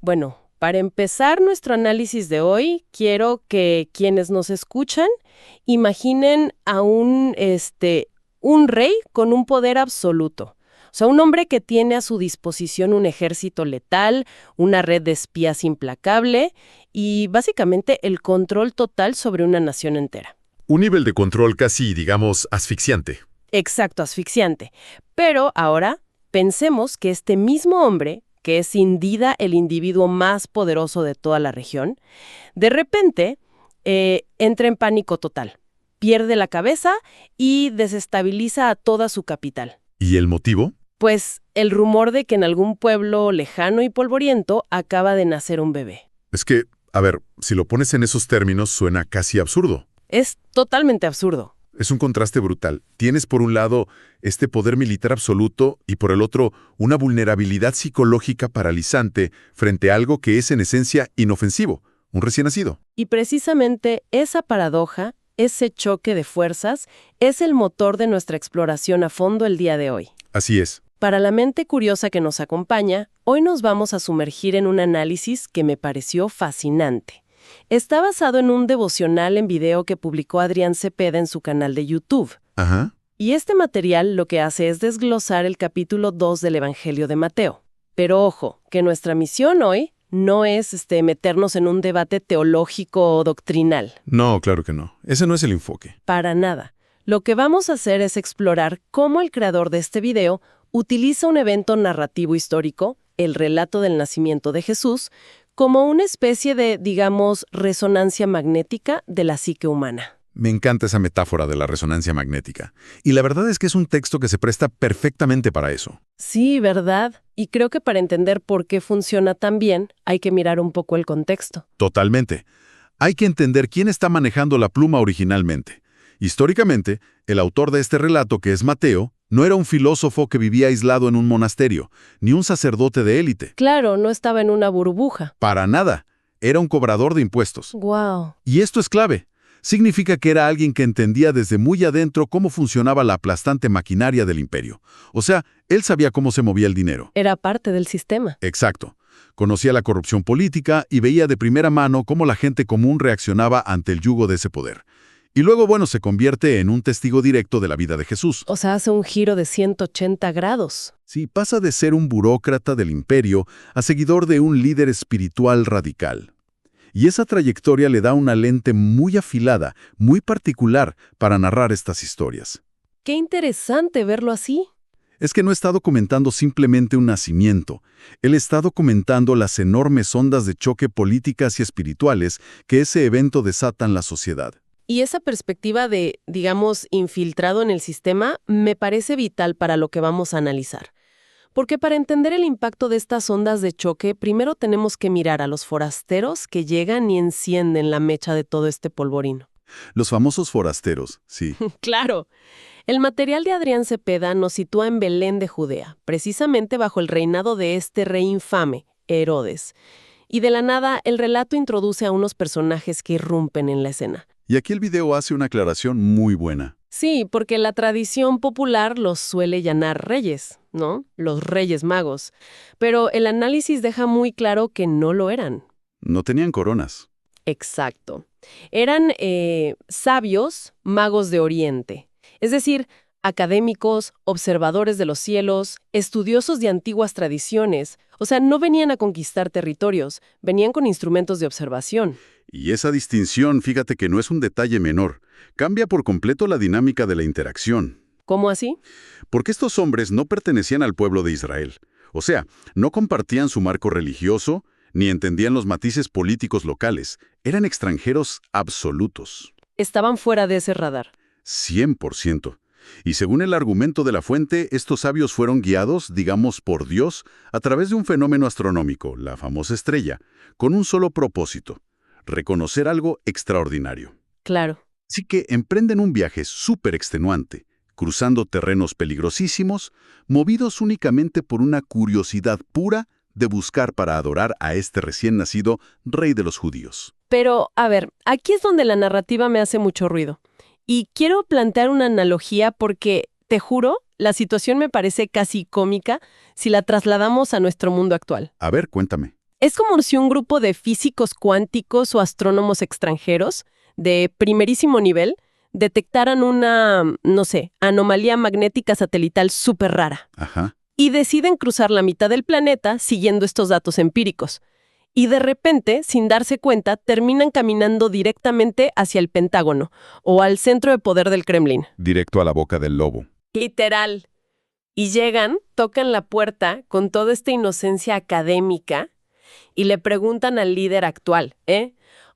Bueno, para empezar nuestro análisis de hoy, quiero que quienes nos escuchan imaginen a un rey con un poder absoluto. O sea, un hombre que tiene a su disposición un ejército letal, una red de espías implacable y básicamente el control total sobre una nación entera. Un nivel de control casi, digamos, asfixiante. Exacto, asfixiante. Pero ahora pensemos que este mismo hombre, que es sin duda el individuo más poderoso de toda la región, de repente entra en pánico total, pierde la cabeza y desestabiliza a toda su capital. ¿Y el motivo? Pues el rumor de que en algún pueblo lejano y polvoriento acaba de nacer un bebé. Es que, a ver, si lo pones en esos términos suena casi absurdo. Es totalmente absurdo. Es un contraste brutal. Tienes por un lado este poder militar absoluto y por el otro una vulnerabilidad psicológica paralizante frente a algo que es en esencia inofensivo, un recién nacido. Y precisamente esa paradoja, ese choque de fuerzas, es el motor de nuestra exploración a fondo el día de hoy. Así es. Para la mente curiosa que nos acompaña, hoy nos vamos a sumergir en un análisis que me pareció fascinante. Está basado en un devocional en video que publicó Adrián Cepeda en su canal de YouTube. Ajá. Y este material lo que hace es desglosar el capítulo 2 del Evangelio de Mateo. Pero ojo, que nuestra misión hoy no es meternos en un debate teológico o doctrinal. No, claro que no. Ese no es el enfoque. Para nada. Lo que vamos a hacer es explorar cómo el creador de este video utiliza un evento narrativo histórico, el relato del nacimiento de Jesús, como una especie de, digamos, resonancia magnética de la psique humana. Me encanta esa metáfora de la resonancia magnética. Y la verdad es que es un texto que se presta perfectamente para eso. Sí, ¿verdad? Y creo que para entender por qué funciona tan bien, hay que mirar un poco el contexto. Totalmente. Hay que entender quién está manejando la pluma originalmente. Históricamente, el autor de este relato, que es Mateo, no era un filósofo que vivía aislado en un monasterio, ni un sacerdote de élite. Claro, no estaba en una burbuja. Para nada. Era un cobrador de impuestos. ¡Guau! Y esto es clave. Significa que era alguien que entendía desde muy adentro cómo funcionaba la aplastante maquinaria del imperio. O sea, él sabía cómo se movía el dinero. Era parte del sistema. Exacto. Conocía la corrupción política y veía de primera mano cómo la gente común reaccionaba ante el yugo de ese poder. Y luego, bueno, se convierte en un testigo directo de la vida de Jesús. O sea, hace un giro de 180 grados. Sí, pasa de ser un burócrata del imperio a seguidor de un líder espiritual radical. Y esa trayectoria le da una lente muy afilada, muy particular para narrar estas historias. Qué interesante verlo así. Es que no está documentando simplemente un nacimiento. Él está documentando las enormes ondas de choque políticas y espirituales que ese evento desata en la sociedad. Y esa perspectiva de, digamos, infiltrado en el sistema, me parece vital para lo que vamos a analizar. Porque para entender el impacto de estas ondas de choque, primero tenemos que mirar a los forasteros que llegan y encienden la mecha de todo este polvorín. Los famosos forasteros, sí. ¡Claro! El material de Adrián Cepeda nos sitúa en Belén de Judea, precisamente bajo el reinado de este rey infame, Herodes. Y de la nada, el relato introduce a unos personajes que irrumpen en la escena. Y aquí el video hace una aclaración muy buena. Sí, porque la tradición popular los suele llamar reyes, ¿no? Los reyes magos. Pero el análisis deja muy claro que no lo eran. No tenían coronas. Exacto. Eran sabios magos de Oriente. Es decir, académicos, observadores de los cielos, estudiosos de antiguas tradiciones. O sea, no venían a conquistar territorios, venían con instrumentos de observación. Y esa distinción, fíjate que no es un detalle menor. Cambia por completo la dinámica de la interacción. ¿Cómo así? Porque estos hombres no pertenecían al pueblo de Israel. O sea, no compartían su marco religioso, ni entendían los matices políticos locales. Eran extranjeros absolutos. Estaban fuera de ese radar. 100%. Y según el argumento de la fuente, estos sabios fueron guiados, digamos, por Dios, a través de un fenómeno astronómico, la famosa estrella, con un solo propósito: reconocer algo extraordinario. Claro. Así que emprenden un viaje súper extenuante, cruzando terrenos peligrosísimos, movidos únicamente por una curiosidad pura de buscar para adorar a este recién nacido rey de los judíos. Pero, a ver, aquí es donde la narrativa me hace mucho ruido. Y quiero plantear una analogía porque, te juro, la situación me parece casi cómica si la trasladamos a nuestro mundo actual. A ver, cuéntame. Es como si un grupo de físicos cuánticos o astrónomos extranjeros de primerísimo nivel detectaran una, no sé, anomalía magnética satelital súper rara Ajá. y deciden cruzar la mitad del planeta siguiendo estos datos empíricos. Y de repente, sin darse cuenta, terminan caminando directamente hacia el Pentágono o al centro de poder del Kremlin. Directo a la boca del lobo. Literal. Y llegan, tocan la puerta con toda esta inocencia académica y le preguntan al líder actual,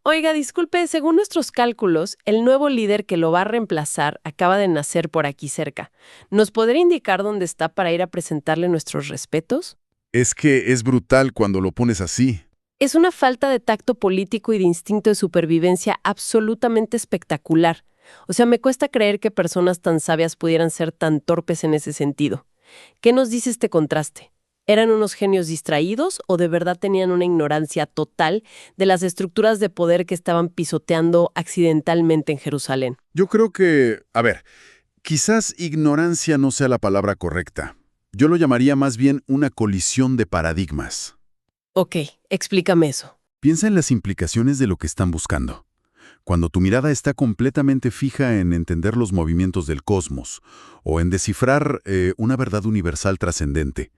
Oiga, disculpe, según nuestros cálculos, el nuevo líder que lo va a reemplazar acaba de nacer por aquí cerca. ¿Nos podría indicar dónde está para ir a presentarle nuestros respetos? Es que es brutal cuando lo pones así. Es una falta de tacto político y de instinto de supervivencia absolutamente espectacular. O sea, me cuesta creer que personas tan sabias pudieran ser tan torpes en ese sentido. ¿Qué nos dice este contraste? ¿Eran unos genios distraídos o de verdad tenían una ignorancia total de las estructuras de poder que estaban pisoteando accidentalmente en Jerusalén? Yo creo que, quizás ignorancia no sea la palabra correcta. Yo lo llamaría más bien una colisión de paradigmas. Ok, explícame eso. Piensa en las implicaciones de lo que están buscando. Cuando tu mirada está completamente fija en entender los movimientos del cosmos o en descifrar una verdad universal trascendente,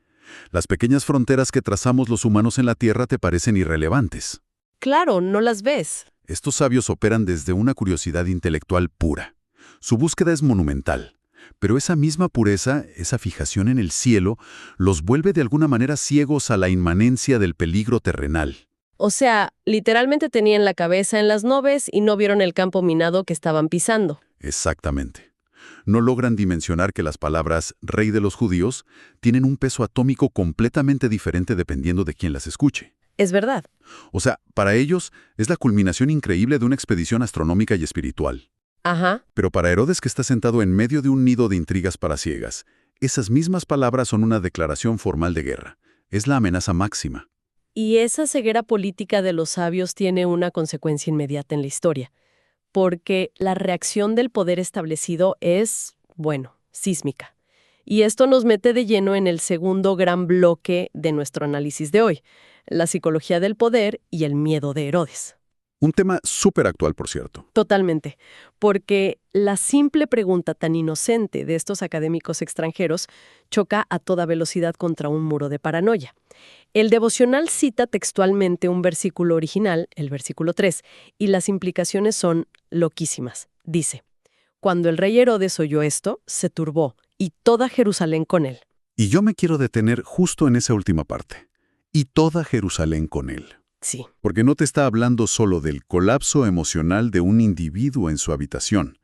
las pequeñas fronteras que trazamos los humanos en la Tierra te parecen irrelevantes. Claro, no las ves. Estos sabios operan desde una curiosidad intelectual pura. Su búsqueda es monumental, pero esa misma pureza, esa fijación en el cielo, los vuelve de alguna manera ciegos a la inmanencia del peligro terrenal. O sea, literalmente tenían la cabeza en las nubes y no vieron el campo minado que estaban pisando. Exactamente. No logran dimensionar que las palabras «rey de los judíos» tienen un peso atómico completamente diferente dependiendo de quién las escuche. Es verdad. O sea, para ellos es la culminación increíble de una expedición astronómica y espiritual. Ajá. Pero para Herodes, que está sentado en medio de un nido de intrigas palaciegas, esas mismas palabras son una declaración formal de guerra. Es la amenaza máxima. Y esa ceguera política de los sabios tiene una consecuencia inmediata en la historia, porque la reacción del poder establecido es, bueno, sísmica. Y esto nos mete de lleno en el segundo gran bloque de nuestro análisis de hoy, la psicología del poder y el miedo de Herodes. Un tema súper actual, por cierto. Totalmente, porque la simple pregunta tan inocente de estos académicos extranjeros choca a toda velocidad contra un muro de paranoia. El devocional cita textualmente un versículo original, el versículo 3, y las implicaciones son loquísimas. Dice, cuando el rey Herodes oyó esto, se turbó, y toda Jerusalén con él. Y yo me quiero detener justo en esa última parte. Y toda Jerusalén con él. Sí. Porque no te está hablando solo del colapso emocional de un individuo en su habitación.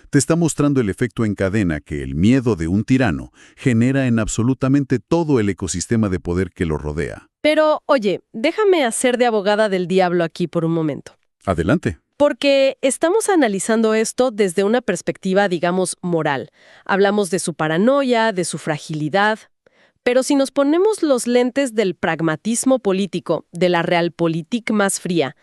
Te está mostrando el efecto en cadena que el miedo de un tirano genera en absolutamente todo el ecosistema de poder que lo rodea. Pero, oye, déjame hacer de abogada del diablo aquí por un momento. Adelante. Porque estamos analizando esto desde una perspectiva, digamos, moral. Hablamos de su paranoia, de su fragilidad. Pero si nos ponemos los lentes del pragmatismo político, de la realpolitik más fría,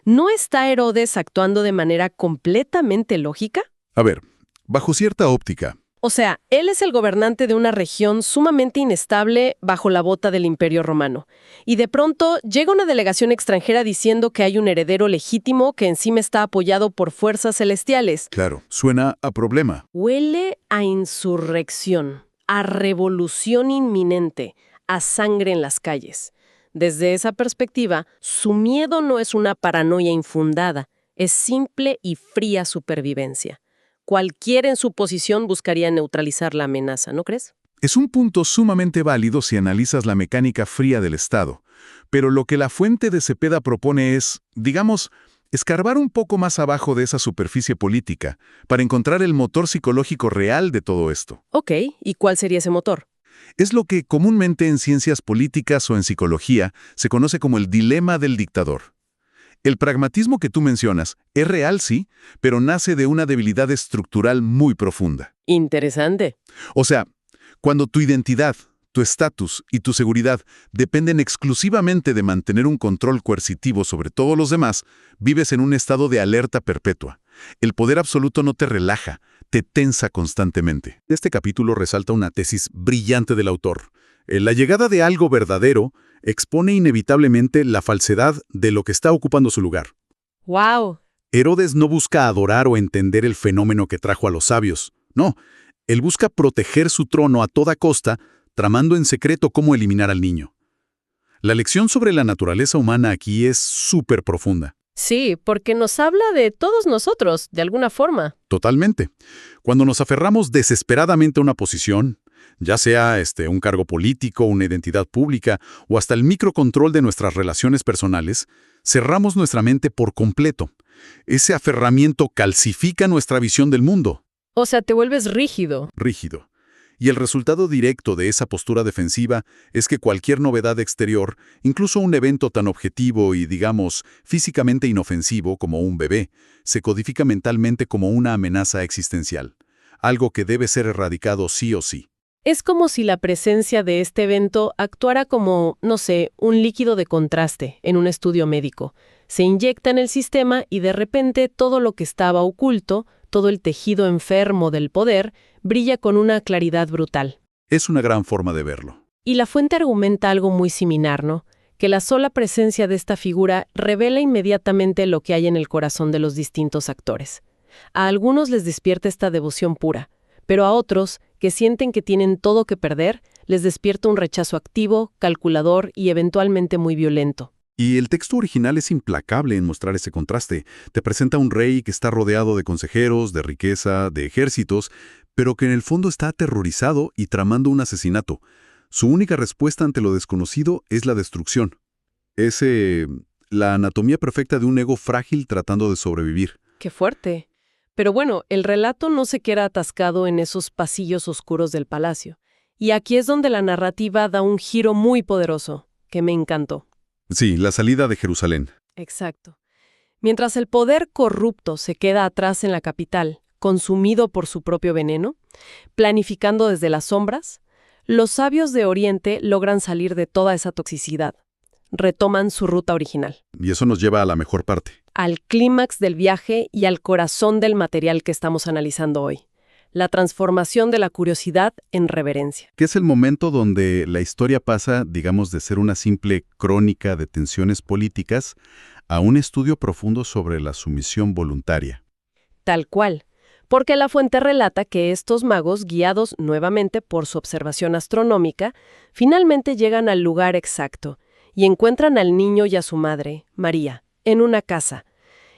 ¿no está Herodes actuando de manera completamente lógica? A ver, bajo cierta óptica. O sea, él es el gobernante de una región sumamente inestable bajo la bota del Imperio Romano. Y de pronto llega una delegación extranjera diciendo que hay un heredero legítimo que encima está apoyado por fuerzas celestiales. Claro, suena a problema. Huele a insurrección, a revolución inminente, a sangre en las calles. Desde esa perspectiva, su miedo no es una paranoia infundada, es simple y fría supervivencia. Cualquiera en su posición buscaría neutralizar la amenaza, ¿no crees? Es un punto sumamente válido si analizas la mecánica fría del Estado, pero lo que la fuente de Cepeda propone es, digamos, escarbar un poco más abajo de esa superficie política para encontrar el motor psicológico real de todo esto. Ok, ¿y cuál sería ese motor? Es lo que comúnmente en ciencias políticas o en psicología se conoce como el dilema del dictador. El pragmatismo que tú mencionas es real, sí, pero nace de una debilidad estructural muy profunda. Interesante. O sea, cuando tu identidad, tu estatus y tu seguridad dependen exclusivamente de mantener un control coercitivo sobre todos los demás, vives en un estado de alerta perpetua. El poder absoluto no te relaja, te tensa constantemente. Este capítulo resalta una tesis brillante del autor. La llegada de algo verdadero expone inevitablemente la falsedad de lo que está ocupando su lugar. ¡Wow! Herodes no busca adorar o entender el fenómeno que trajo a los sabios. No, él busca proteger su trono a toda costa, tramando en secreto cómo eliminar al niño. La lección sobre la naturaleza humana aquí es súper profunda. Sí, porque nos habla de todos nosotros, de alguna forma. Totalmente. Cuando nos aferramos desesperadamente a una posición, ya sea un cargo político, una identidad pública o hasta el microcontrol de nuestras relaciones personales, cerramos nuestra mente por completo. Ese aferramiento calcifica nuestra visión del mundo. O sea, te vuelves rígido. Rígido. Y el resultado directo de esa postura defensiva es que cualquier novedad exterior, incluso un evento tan objetivo y, digamos, físicamente inofensivo como un bebé, se codifica mentalmente como una amenaza existencial, algo que debe ser erradicado sí o sí. Es como si la presencia de este evento actuara como, no sé, un líquido de contraste en un estudio médico. Se inyecta en el sistema y de repente todo lo que estaba oculto, todo el tejido enfermo del poder, brilla con una claridad brutal. Es una gran forma de verlo. Y la fuente argumenta algo muy similar, ¿no? Que la sola presencia de esta figura revela inmediatamente lo que hay en el corazón de los distintos actores. A algunos les despierta esta devoción pura, pero a otros, que sienten que tienen todo que perder, les despierta un rechazo activo, calculador y eventualmente muy violento. Y el texto original es implacable en mostrar ese contraste. Te presenta a un rey que está rodeado de consejeros, de riqueza, de ejércitos, pero que en el fondo está aterrorizado y tramando un asesinato. Su única respuesta ante lo desconocido es la destrucción. Es la anatomía perfecta de un ego frágil tratando de sobrevivir. ¡Qué fuerte! Pero bueno, el relato no se queda atascado en esos pasillos oscuros del palacio. Y aquí es donde la narrativa da un giro muy poderoso, que me encantó. Sí, la salida de Jerusalén. Exacto. Mientras el poder corrupto se queda atrás en la capital, consumido por su propio veneno, planificando desde las sombras, los sabios de Oriente logran salir de toda esa toxicidad. Retoman su ruta original. Y eso nos lleva a la mejor parte. Al clímax del viaje y al corazón del material que estamos analizando hoy. La transformación de la curiosidad en reverencia. Que es el momento donde la historia pasa, digamos, de ser una simple crónica de tensiones políticas a un estudio profundo sobre la sumisión voluntaria. Tal cual. Porque la fuente relata que estos magos, guiados nuevamente por su observación astronómica, finalmente llegan al lugar exacto y encuentran al niño y a su madre, María, en una casa.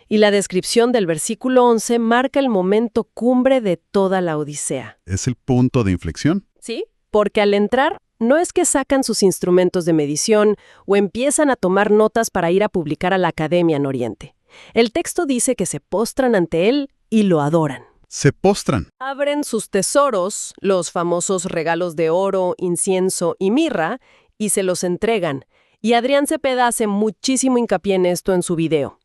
Y la descripción del versículo 11 marca el momento cumbre de toda la Odisea. ¿Es el punto de inflexión? Sí, porque al entrar no es que sacan sus instrumentos de medición o empiezan a tomar notas para ir a publicar a la academia en Oriente. El texto dice que se postran ante él y lo adoran. Se postran. Abren sus tesoros, los famosos regalos de oro, incienso y mirra, y se los entregan. Y Adrián Cepeda hace muchísimo hincapié en esto en su video.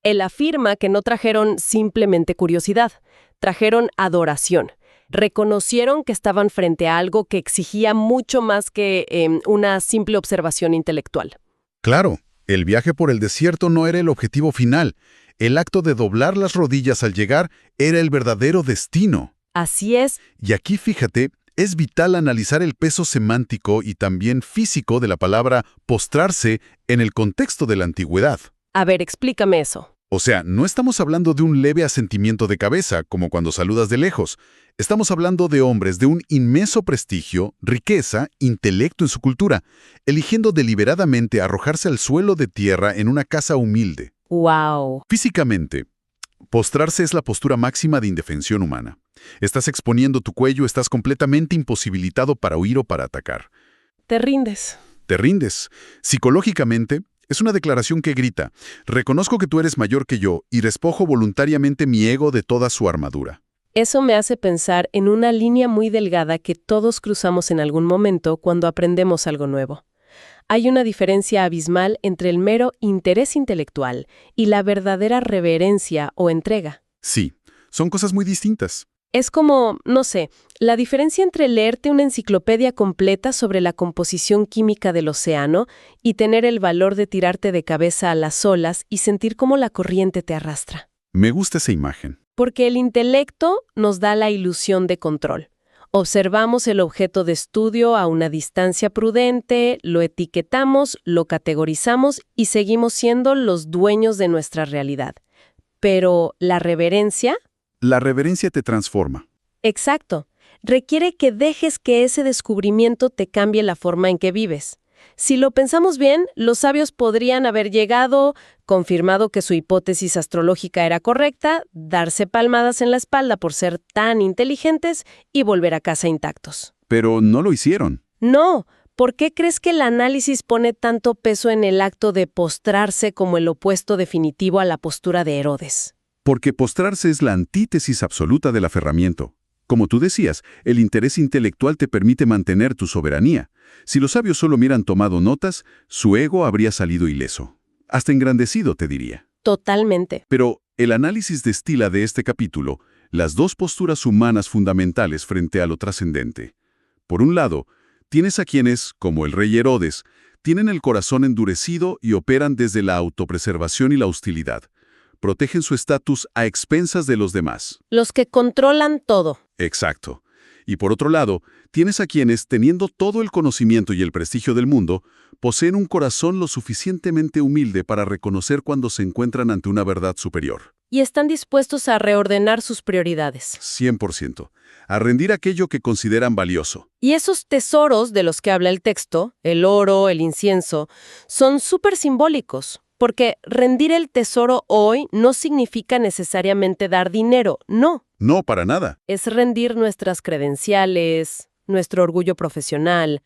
Él afirma que no trajeron simplemente curiosidad, trajeron adoración. Reconocieron que estaban frente a algo que exigía mucho más que una simple observación intelectual. Claro, el viaje por el desierto no era el objetivo final. El acto de doblar las rodillas al llegar era el verdadero destino. Así es. Y aquí, fíjate, es vital analizar el peso semántico y también físico de la palabra postrarse en el contexto de la antigüedad. A ver, explícame eso. O sea, no estamos hablando de un leve asentimiento de cabeza, como cuando saludas de lejos. Estamos hablando de hombres de un inmenso prestigio, riqueza, intelecto en su cultura, eligiendo deliberadamente arrojarse al suelo de tierra en una casa humilde. ¡Wow! Físicamente, postrarse es la postura máxima de indefensión humana. Estás exponiendo tu cuello, estás completamente imposibilitado para huir o para atacar. Te rindes. Te rindes. Psicológicamente, es una declaración que grita, reconozco que tú eres mayor que yo y despojo voluntariamente mi ego de toda su armadura. Eso me hace pensar en una línea muy delgada que todos cruzamos en algún momento cuando aprendemos algo nuevo. Hay una diferencia abismal entre el mero interés intelectual y la verdadera reverencia o entrega. Sí, son cosas muy distintas. Es como, no sé, la diferencia entre leerte una enciclopedia completa sobre la composición química del océano y tener el valor de tirarte de cabeza a las olas y sentir cómo la corriente te arrastra. Me gusta esa imagen. Porque el intelecto nos da la ilusión de control. Observamos el objeto de estudio a una distancia prudente, lo etiquetamos, lo categorizamos y seguimos siendo los dueños de nuestra realidad. Pero la reverencia, La reverencia te transforma. exacto, requiere que dejes que ese descubrimiento te cambie la forma en que vives. Si lo pensamos bien, los sabios podrían haber llegado, confirmado que su hipótesis astrológica era correcta, darse palmadas en la espalda por ser tan inteligentes y volver a casa intactos. Pero no lo hicieron. No, ¿por qué crees que el análisis pone tanto peso en el acto de postrarse como el opuesto definitivo a la postura de Herodes? Porque postrarse es la antítesis absoluta del aferramiento. Como tú decías, el interés intelectual te permite mantener tu soberanía. Si los sabios solo hubieran tomado notas, su ego habría salido ileso. Hasta engrandecido, te diría. Totalmente. Pero el análisis destila de este capítulo las dos posturas humanas fundamentales frente a lo trascendente. Por un lado, tienes a quienes, como el rey Herodes, tienen el corazón endurecido y operan desde la autopreservación y la hostilidad. Protegen su estatus a expensas de los demás. Los que controlan todo. Exacto. Y por otro lado, tienes a quienes, teniendo todo el conocimiento y el prestigio del mundo, poseen un corazón lo suficientemente humilde para reconocer cuando se encuentran ante una verdad superior. Y están dispuestos a reordenar sus prioridades. 100%. A rendir aquello que consideran valioso. Y esos tesoros de los que habla el texto, el oro, el incienso, son súper simbólicos. Porque rendir el tesoro hoy no significa necesariamente dar dinero, no. No, para nada. Es rendir nuestras credenciales, nuestro orgullo profesional,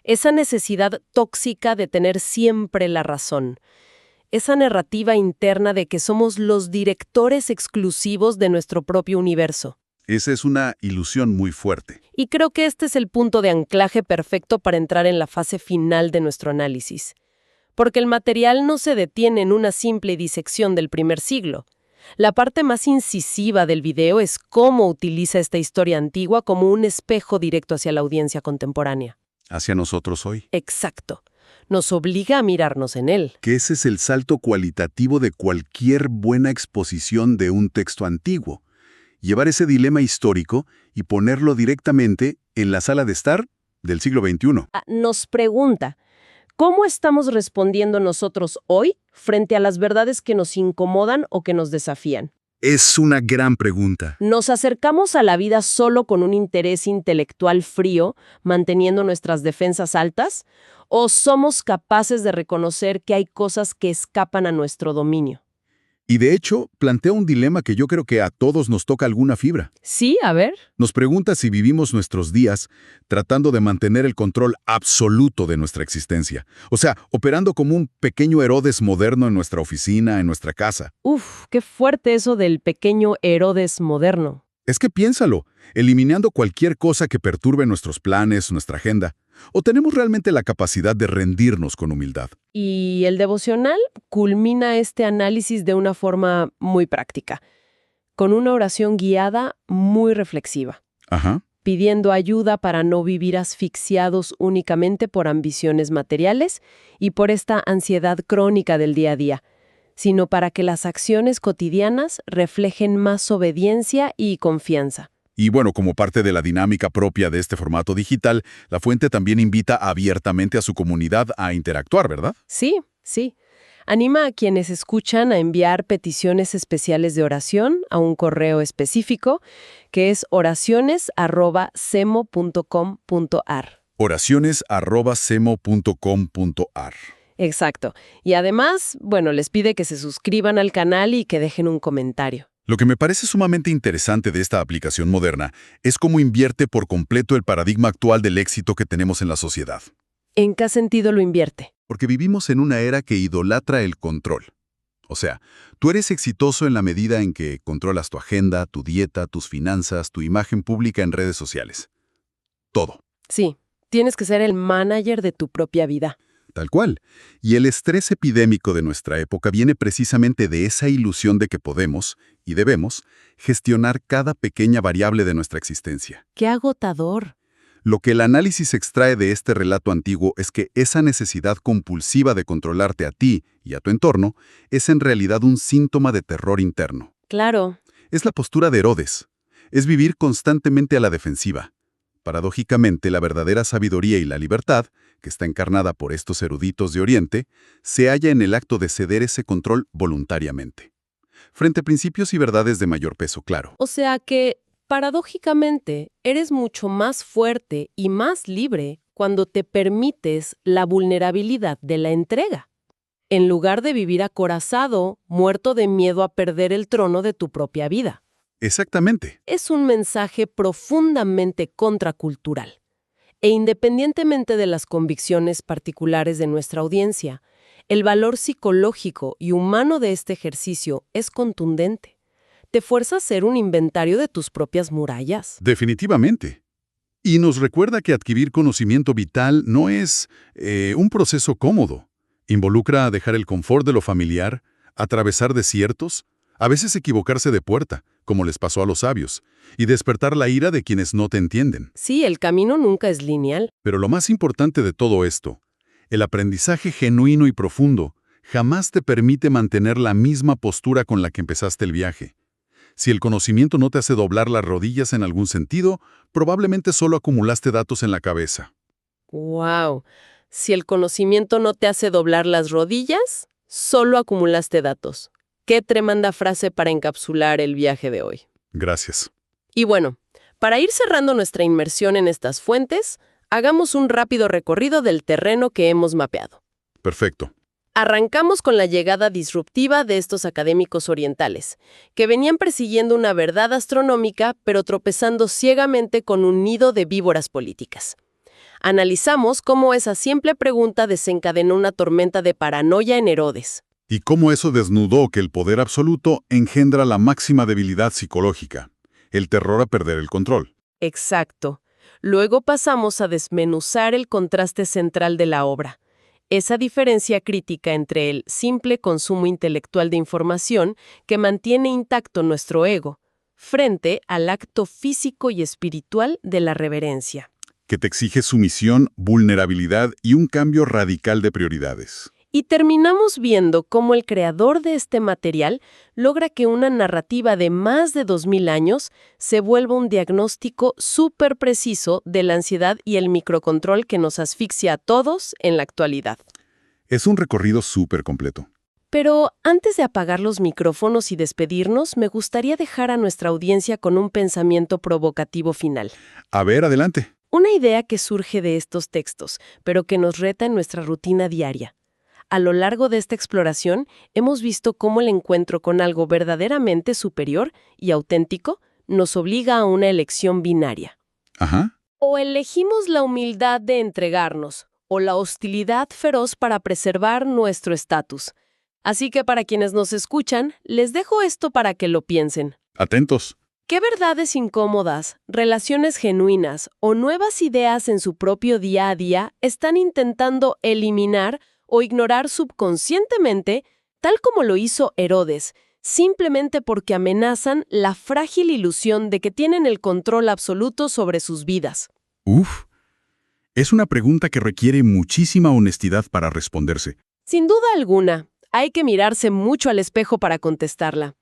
esa necesidad tóxica de tener siempre la razón, esa narrativa interna de que somos los directores exclusivos de nuestro propio universo. Esa es una ilusión muy fuerte. Y creo que este es el punto de anclaje perfecto para entrar en la fase final de nuestro análisis. Porque el material no se detiene en una simple disección del primer siglo. La parte más incisiva del video es cómo utiliza esta historia antigua como un espejo directo hacia la audiencia contemporánea. Hacia nosotros hoy. Exacto. Nos obliga a mirarnos en él. Que ese es el salto cualitativo de cualquier buena exposición de un texto antiguo. Llevar ese dilema histórico y ponerlo directamente en la sala de estar del siglo XXI. Nos pregunta, ¿cómo estamos respondiendo nosotros hoy frente a las verdades que nos incomodan o que nos desafían? Es una gran pregunta. ¿Nos acercamos a la vida solo con un interés intelectual frío, manteniendo nuestras defensas altas? ¿O somos capaces de reconocer que hay cosas que escapan a nuestro dominio? Y de hecho, plantea un dilema que yo creo que a todos nos toca alguna fibra. Sí, a ver. Nos pregunta si vivimos nuestros días tratando de mantener el control absoluto de nuestra existencia. O sea, operando como un pequeño Herodes moderno en nuestra oficina, en nuestra casa. Uf, qué fuerte eso del pequeño Herodes moderno. Es que piénsalo, eliminando cualquier cosa que perturbe nuestros planes, nuestra agenda. ¿O tenemos realmente la capacidad de rendirnos con humildad? Y el devocional culmina este análisis de una forma muy práctica, con una oración guiada muy reflexiva, Ajá. pidiendo ayuda para no vivir asfixiados únicamente por ambiciones materiales y por esta ansiedad crónica del día a día, sino para que las acciones cotidianas reflejen más obediencia y confianza. Y bueno, como parte de la dinámica propia de este formato digital, la fuente también invita abiertamente a su comunidad a interactuar, ¿verdad? Sí, sí. Anima a quienes escuchan a enviar peticiones especiales de oración a un correo específico que es oraciones@semo.com.ar. Oraciones@semo.com.ar. Exacto. Y además, bueno, les pide que se suscriban al canal y que dejen un comentario. Lo que me parece sumamente interesante de esta aplicación moderna es cómo invierte por completo el paradigma actual del éxito que tenemos en la sociedad. ¿En qué sentido lo invierte? Porque vivimos en una era que idolatra el control. O sea, tú eres exitoso en la medida en que controlas tu agenda, tu dieta, tus finanzas, tu imagen pública en redes sociales. Todo. Sí, tienes que ser el manager de tu propia vida. Tal cual. Y el estrés epidémico de nuestra época viene precisamente de esa ilusión de que podemos, y debemos, gestionar cada pequeña variable de nuestra existencia. ¡Qué agotador! Lo que el análisis extrae de este relato antiguo es que esa necesidad compulsiva de controlarte a ti y a tu entorno es en realidad un síntoma de terror interno. Claro. Es la postura de Herodes. Es vivir constantemente a la defensiva. Paradójicamente, la verdadera sabiduría y la libertad, que está encarnada por estos eruditos de Oriente, se halla en el acto de ceder ese control voluntariamente, frente a principios y verdades de mayor peso, claro. O sea que, paradójicamente, eres mucho más fuerte y más libre cuando te permites la vulnerabilidad de la entrega, en lugar de vivir acorazado, muerto de miedo a perder el trono de tu propia vida. Exactamente. Es un mensaje profundamente contracultural. E independientemente de las convicciones particulares de nuestra audiencia, el valor psicológico y humano de este ejercicio es contundente. Te fuerza a hacer un inventario de tus propias murallas. Definitivamente. Y nos recuerda que adquirir conocimiento vital no es un proceso cómodo. Involucra dejar el confort de lo familiar, atravesar desiertos, a veces equivocarse de puerta, como les pasó a los sabios, y despertar la ira de quienes no te entienden. Sí, el camino nunca es lineal. Pero lo más importante de todo esto, el aprendizaje genuino y profundo, jamás te permite mantener la misma postura con la que empezaste el viaje. Si el conocimiento no te hace doblar las rodillas en algún sentido, probablemente solo acumulaste datos en la cabeza. ¡Wow! Si el conocimiento no te hace doblar las rodillas, solo acumulaste datos. Qué tremenda frase para encapsular el viaje de hoy. Gracias. Y bueno, para ir cerrando nuestra inmersión en estas fuentes, hagamos un rápido recorrido del terreno que hemos mapeado. Perfecto. Arrancamos con la llegada disruptiva de estos académicos orientales, que venían persiguiendo una verdad astronómica, pero tropezando ciegamente con un nido de víboras políticas. Analizamos cómo esa simple pregunta desencadenó una tormenta de paranoia en Herodes. Y cómo eso desnudó que el poder absoluto engendra la máxima debilidad psicológica, el terror a perder el control. Exacto. Luego pasamos a desmenuzar el contraste central de la obra. Esa diferencia crítica entre el simple consumo intelectual de información que mantiene intacto nuestro ego, frente al acto físico y espiritual de la reverencia. Que te exige sumisión, vulnerabilidad y un cambio radical de prioridades. Y terminamos viendo cómo el creador de este material logra que una narrativa de más de 2000 años se vuelva un diagnóstico súper preciso de la ansiedad y el microcontrol que nos asfixia a todos en la actualidad. Es un recorrido súper completo. Pero antes de apagar los micrófonos y despedirnos, me gustaría dejar a nuestra audiencia con un pensamiento provocativo final. A ver, adelante. Una idea que surge de estos textos, pero que nos reta en nuestra rutina diaria. A lo largo de esta exploración, hemos visto cómo el encuentro con algo verdaderamente superior y auténtico nos obliga a una elección binaria. Ajá. O elegimos la humildad de entregarnos, o la hostilidad feroz para preservar nuestro estatus. Así que para quienes nos escuchan, les dejo esto para que lo piensen. Atentos. ¿Qué verdades incómodas, relaciones genuinas o nuevas ideas en su propio día a día están intentando eliminar o ignorar subconscientemente, tal como lo hizo Herodes, simplemente porque amenazan la frágil ilusión de que tienen el control absoluto sobre sus vidas? Uf. Es una pregunta que requiere muchísima honestidad para responderse. Sin duda alguna, hay que mirarse mucho al espejo para contestarla.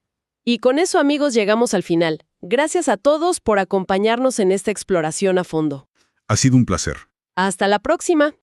Y con eso, amigos, llegamos al final. Gracias a todos por acompañarnos en esta exploración a fondo. Ha sido un placer. Hasta la próxima.